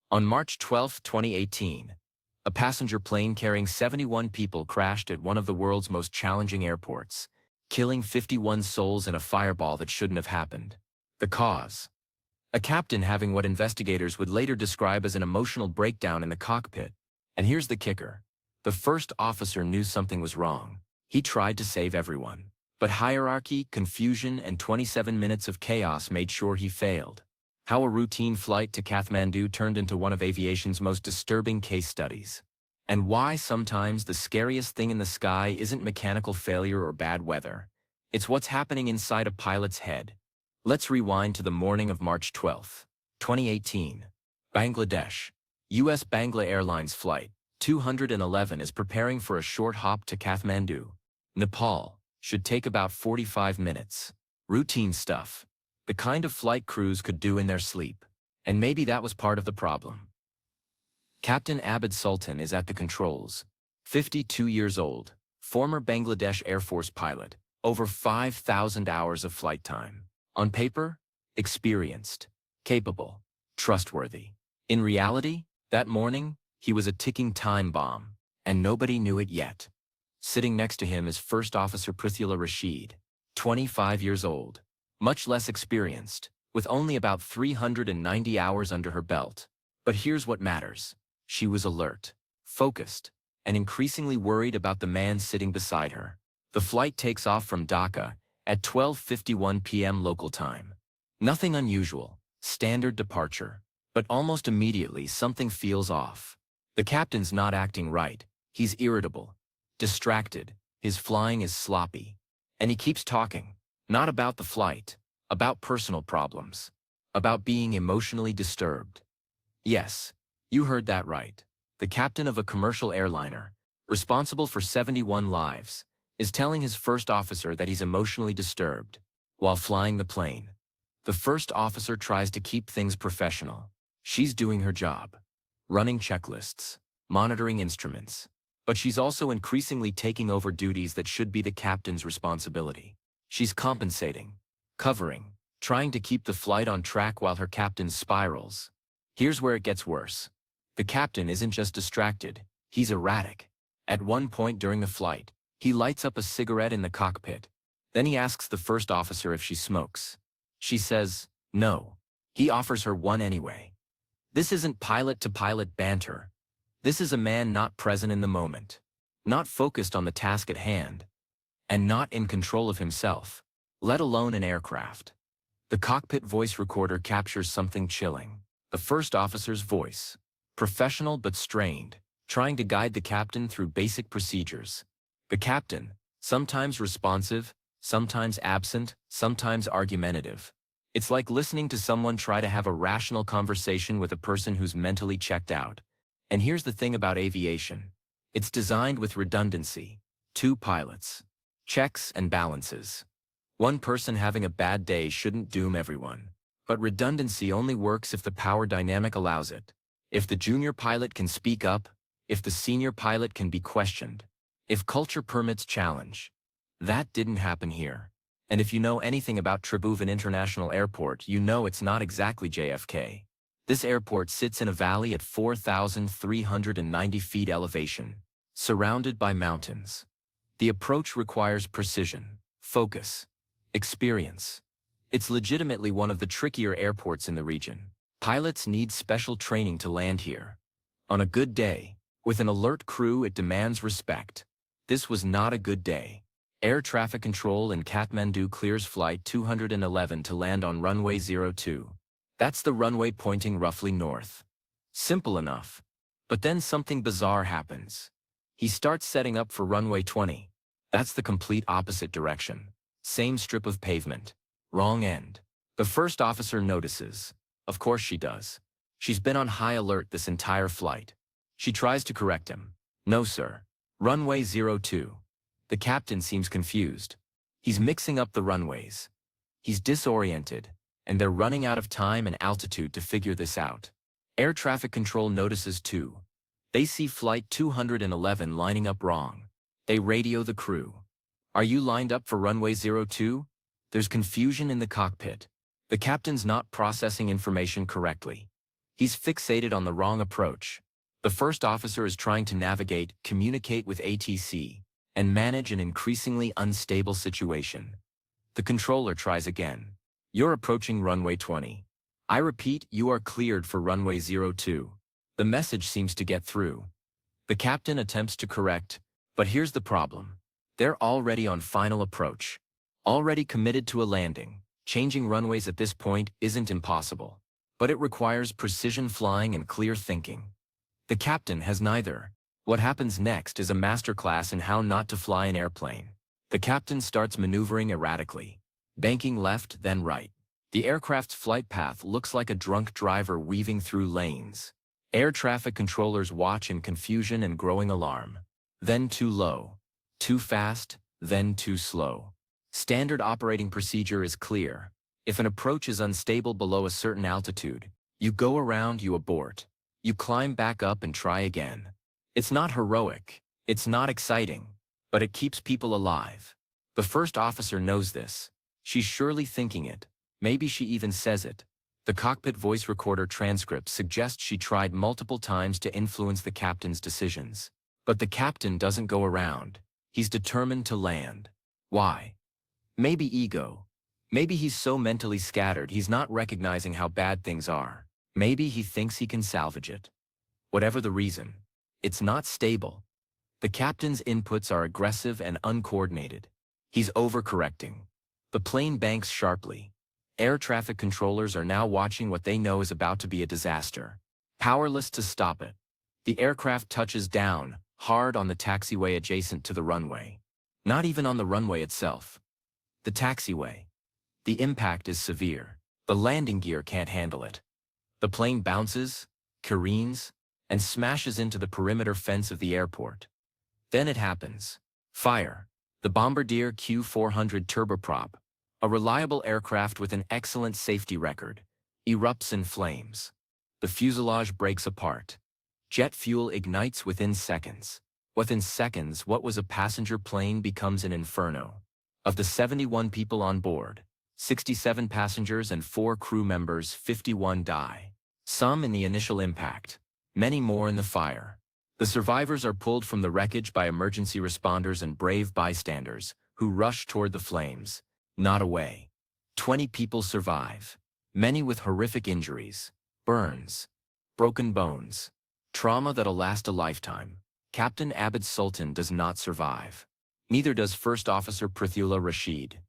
On March 12, 2018, a passenger plane carrying 71 people crashed at one of the world's most challenging airports, killing 51 souls in a fireball that shouldn't have happened. The cause? A captain having what investigators would later describe as an emotional breakdown in the cockpit. And here's the kicker. The first officer knew something was wrong. He tried to save everyone. But hierarchy, confusion, and 27 minutes of chaos made sure he failed. How a routine flight to Kathmandu turned into one of aviation's most disturbing case studies. And why sometimes the scariest thing in the sky isn't mechanical failure or bad weather. It's what's happening inside a pilot's head. Let's rewind to the morning of March 12, 2018. Bangladesh. US-Bangla Airlines Flight 211 is preparing for a short hop to Kathmandu, Nepal. Should take about 45 minutes. Routine stuff. The kind of flight crews could do in their sleep. And maybe that was part of the problem. Captain Abid Sultan is at the controls. 52 years old, former Bangladesh Air Force pilot, over 5,000 hours of flight time. On paper, experienced, capable, trustworthy. In reality, that morning, he was a ticking time bomb, and nobody knew it yet. Sitting next to him is First Officer Prithula Rashid, 25 years old, much less experienced, with only about 390 hours under her belt. But here's what matters. She was alert, focused, and increasingly worried about the man sitting beside her. The flight takes off from Dhaka at 12:51 p.m. local time. Nothing unusual, standard departure. But almost immediately something feels off. The captain's not acting right. He's irritable, distracted, his flying is sloppy. And he keeps talking. Not about the flight, about personal problems, about being emotionally disturbed. Yes, you heard that right. The captain of a commercial airliner, responsible for 71 lives, is telling his first officer that he's emotionally disturbed while flying the plane. The first officer tries to keep things professional. She's doing her job, running checklists, monitoring instruments, but she's also increasingly taking over duties that should be the captain's responsibility. She's compensating, covering, trying to keep the flight on track while her captain spirals. Here's where it gets worse. The captain isn't just distracted, he's erratic. At one point during the flight, he lights up a cigarette in the cockpit. Then he asks the first officer if she smokes. She says, no. He offers her one anyway. This isn't pilot-to-pilot banter. This is a man not present in the moment, not focused on the task at hand, and not in control of himself, let alone an aircraft. The cockpit voice recorder captures something chilling. The first officer's voice, professional but strained, trying to guide the captain through basic procedures. The captain, sometimes responsive, sometimes absent, sometimes argumentative. It's like listening to someone try to have a rational conversation with a person who's mentally checked out. And here's the thing about aviation. It's designed with redundancy. 2 pilots. Checks and balances. One person having a bad day shouldn't doom everyone. But redundancy only works if the power dynamic allows it. If the junior pilot can speak up, if the senior pilot can be questioned, if culture permits challenge. That didn't happen here. And if you know anything about Tribhuvan International Airport, you know it's not exactly JFK. This airport sits in a valley at 4,390 feet elevation, surrounded by mountains. The approach requires precision, focus, experience. It's legitimately one of the trickier airports in the region. Pilots need special training to land here. On a good day, with an alert crew, it demands respect. This was not a good day. Air traffic control in Kathmandu clears Flight 211 to land on runway 02. That's the runway pointing roughly north. Simple enough. But then something bizarre happens. He starts setting up for runway 20. That's the complete opposite direction. Same strip of pavement. Wrong end. The first officer notices. Of course she does. She's been on high alert this entire flight. She tries to correct him. No, sir. Runway 02. The captain seems confused. He's mixing up the runways. He's disoriented, and they're running out of time and altitude to figure this out. Air traffic control notices too. They see Flight 211 lining up wrong. They radio the crew. Are you lined up for runway 02? There's confusion in the cockpit. The captain's not processing information correctly. He's fixated on the wrong approach. The first officer is trying to navigate, communicate with ATC, and manage an increasingly unstable situation. The controller tries again. You're approaching runway 20. I repeat, you are cleared for runway 02. The message seems to get through. The captain attempts to correct, but here's the problem. They're already on final approach. Already committed to a landing. Changing runways at this point isn't impossible. But it requires precision flying and clear thinking. The captain has neither. What happens next is a masterclass in how not to fly an airplane. The captain starts maneuvering erratically, banking left then right. The aircraft's flight path looks like a drunk driver weaving through lanes. Air traffic controllers watch in confusion and growing alarm. Then too low. Too fast, then too slow. Standard operating procedure is clear. If an approach is unstable below a certain altitude, you go around, you abort. You climb back up and try again. It's not heroic. It's not exciting. But it keeps people alive. The first officer knows this. She's surely thinking it. Maybe she even says it. The cockpit voice recorder transcript suggests she tried multiple times to influence the captain's decisions. But the captain doesn't go around. He's determined to land. Why? Maybe ego. Maybe he's so mentally scattered he's not recognizing how bad things are. Maybe he thinks he can salvage it. Whatever the reason, it's not stable. The captain's inputs are aggressive and uncoordinated. He's overcorrecting. The plane banks sharply. Air traffic controllers are now watching what they know is about to be a disaster. Powerless to stop it. The aircraft touches down, hard on the taxiway adjacent to the runway. Not even on the runway itself. The taxiway. The impact is severe. The landing gear can't handle it. The plane bounces, careens, and smashes into the perimeter fence of the airport. Then it happens. Fire. The Bombardier Q400 turboprop, a reliable aircraft with an excellent safety record, erupts in flames. The fuselage breaks apart. Jet fuel ignites within seconds. Within seconds, what was a passenger plane becomes an inferno. Of the 71 people on board, 67 passengers and 4 crew members, 51 die. Some in the initial impact, many more in the fire. The survivors are pulled from the wreckage by emergency responders and brave bystanders, who rush toward the flames, not away. 20 people survive, many with horrific injuries, burns, broken bones, trauma that'll last a lifetime. Captain Abid Sultan does not survive. Neither does First Officer Prithula Rashid.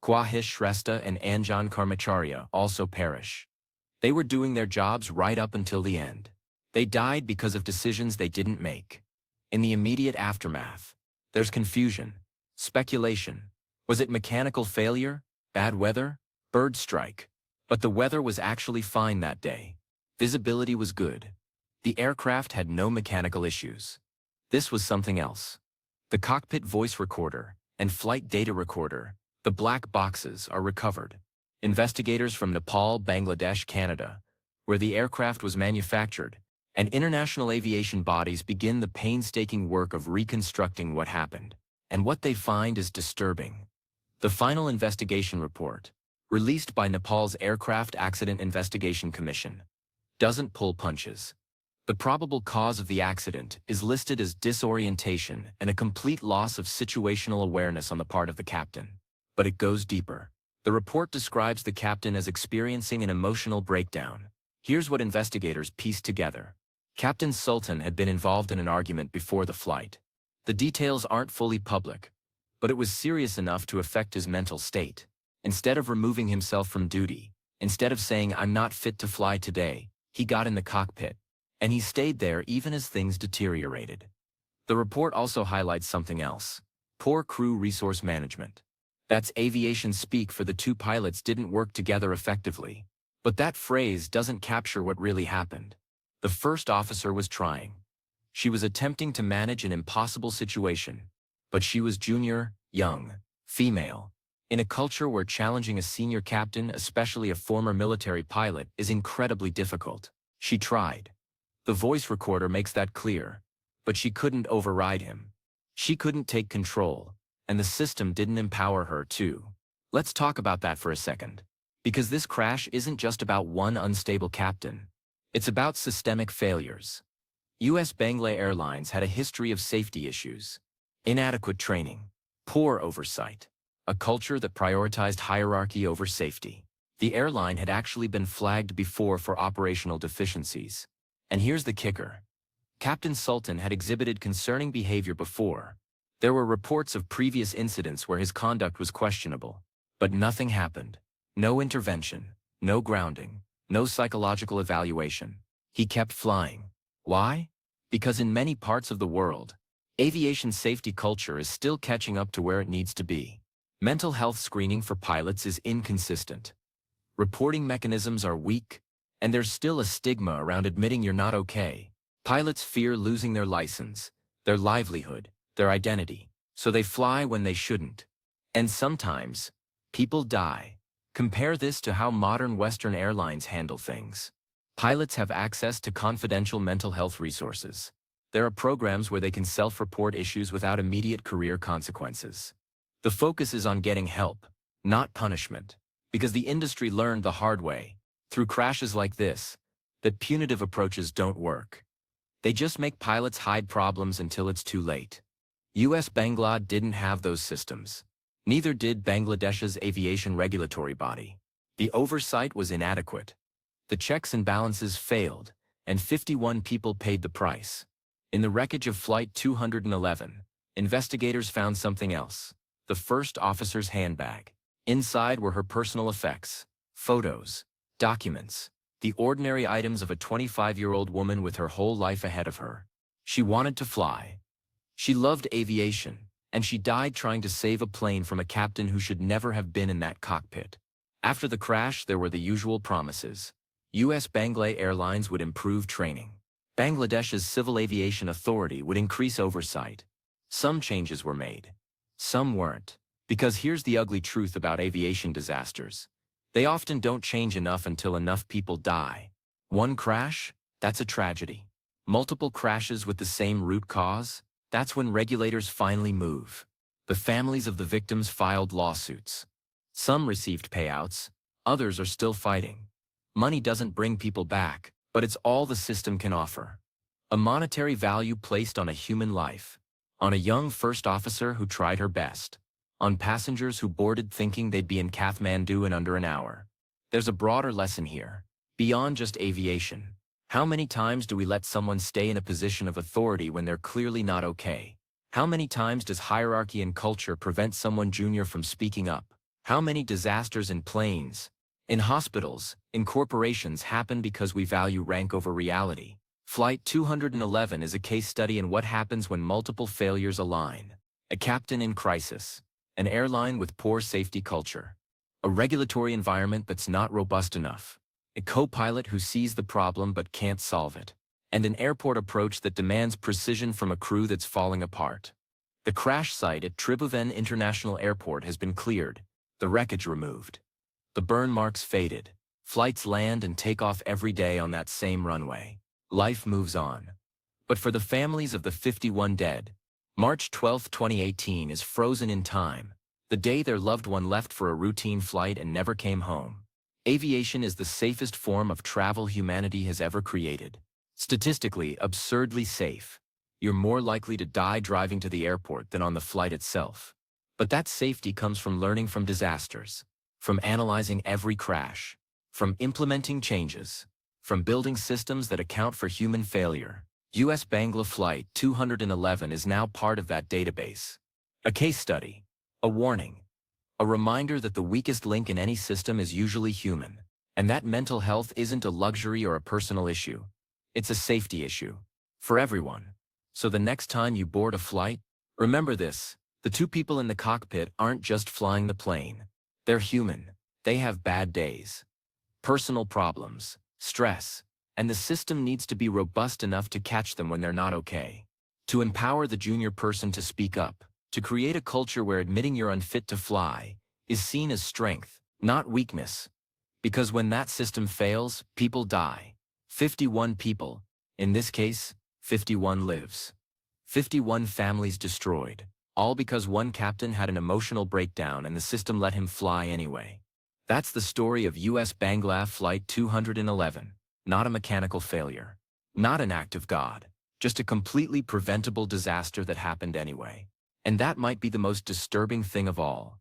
Kwahish Shrestha and Anjan Karmacharya also perish. They were doing their jobs right up until the end. They died because of decisions they didn't make. In the immediate aftermath, there's confusion, speculation. Was it mechanical failure, bad weather, bird strike? But the weather was actually fine that day. Visibility was good. The aircraft had no mechanical issues. This was something else. The cockpit voice recorder and flight data recorder, the black boxes, are recovered. Investigators from Nepal, Bangladesh, Canada, where the aircraft was manufactured, and international aviation bodies begin the painstaking work of reconstructing what happened. And what they find is disturbing. The final investigation report, released by Nepal's Aircraft Accident Investigation Commission, doesn't pull punches. The probable cause of the accident is listed as disorientation and a complete loss of situational awareness on the part of the captain. But it goes deeper. The report describes the captain as experiencing an emotional breakdown. Here's what investigators pieced together. Captain Sultan had been involved in an argument before the flight. The details aren't fully public, but it was serious enough to affect his mental state. Instead of removing himself from duty, instead of saying, "I'm not fit to fly today," he got in the cockpit. And he stayed there even as things deteriorated. The report also highlights something else. Poor crew resource management. That's aviation speak for the two pilots didn't work together effectively. But that phrase doesn't capture what really happened. The first officer was trying. She was attempting to manage an impossible situation. But she was junior, young, female. In a culture where challenging a senior captain, especially a former military pilot, is incredibly difficult, she tried. The voice recorder makes that clear. But she couldn't override him. She couldn't take control, and the system didn't empower her to. Let's talk about that for a second. Because this crash isn't just about one unstable captain. It's about systemic failures. US-Bangla Airlines had a history of safety issues, inadequate training, poor oversight, a culture that prioritized hierarchy over safety. The airline had actually been flagged before for operational deficiencies. And here's the kicker. Captain Sultan had exhibited concerning behavior before. There were reports of previous incidents where his conduct was questionable. But nothing happened. No intervention, no grounding, no psychological evaluation. He kept flying. Why? Because in many parts of the world, aviation safety culture is still catching up to where it needs to be. Mental health screening for pilots is inconsistent. Reporting mechanisms are weak, and there's still a stigma around admitting you're not okay. Pilots fear losing their license, their livelihood, their identity, so they fly when they shouldn't. And sometimes, people die. Compare this to how modern Western airlines handle things. Pilots have access to confidential mental health resources. There are programs where they can self-report issues without immediate career consequences. The focus is on getting help, not punishment, because the industry learned the hard way, through crashes like this, that punitive approaches don't work. They just make pilots hide problems until it's too late. US-Bangla didn't have those systems. Neither did Bangladesh's aviation regulatory body. The oversight was inadequate. The checks and balances failed, and 51 people paid the price. In the wreckage of Flight 211, investigators found something else. The first officer's handbag. Inside were her personal effects, photos, documents, the ordinary items of a 25-year-old woman with her whole life ahead of her. She wanted to fly. She loved aviation, and she died trying to save a plane from a captain who should never have been in that cockpit. After the crash, there were the usual promises. US-Bangla Airlines would improve training. Bangladesh's Civil Aviation Authority would increase oversight. Some changes were made. Some weren't. Because here's the ugly truth about aviation disasters. They often don't change enough until enough people die. One crash? That's a tragedy. Multiple crashes with the same root cause? That's when regulators finally move. The families of the victims filed lawsuits. Some received payouts, others are still fighting. Money doesn't bring people back, but it's all the system can offer. A monetary value placed on a human life. On a young first officer who tried her best. On passengers who boarded thinking they'd be in Kathmandu in under an hour. There's a broader lesson here. Beyond just aviation. How many times do we let someone stay in a position of authority when they're clearly not okay? How many times does hierarchy and culture prevent someone junior from speaking up? How many disasters in planes, in hospitals, in corporations happen because we value rank over reality? Flight 211 is a case study in what happens when multiple failures align. A captain in crisis. An airline with poor safety culture. A regulatory environment that's not robust enough. A co-pilot who sees the problem but can't solve it. And an airport approach that demands precision from a crew that's falling apart. The crash site at Tribhuvan International Airport has been cleared, the wreckage removed. The burn marks faded. Flights land and take off every day on that same runway. Life moves on. But for the families of the 51 dead, March 12, 2018 is frozen in time, the day their loved one left for a routine flight and never came home. Aviation is the safest form of travel humanity has ever created. Statistically, absurdly safe. You're more likely to die driving to the airport than on the flight itself. But that safety comes from learning from disasters, from analyzing every crash, from implementing changes, from building systems that account for human failure. US-Bangla Flight 211 is now part of that database. A case study, a warning, a reminder that the weakest link in any system is usually human, and that mental health isn't a luxury or a personal issue. It's a safety issue. For everyone. So the next time you board a flight, remember this, the two people in the cockpit aren't just flying the plane. They're human. They have bad days. Personal problems, stress, and the system needs to be robust enough to catch them when they're not okay. To empower the junior person to speak up, to create a culture where admitting you're unfit to fly is seen as strength, not weakness. Because when that system fails, people die. 51 people, in this case, 51 lives. 51 families destroyed, all because one captain had an emotional breakdown and the system let him fly anyway. That's the story of US-Bangla Flight 211, not a mechanical failure, not an act of God, just a completely preventable disaster that happened anyway. And that might be the most disturbing thing of all.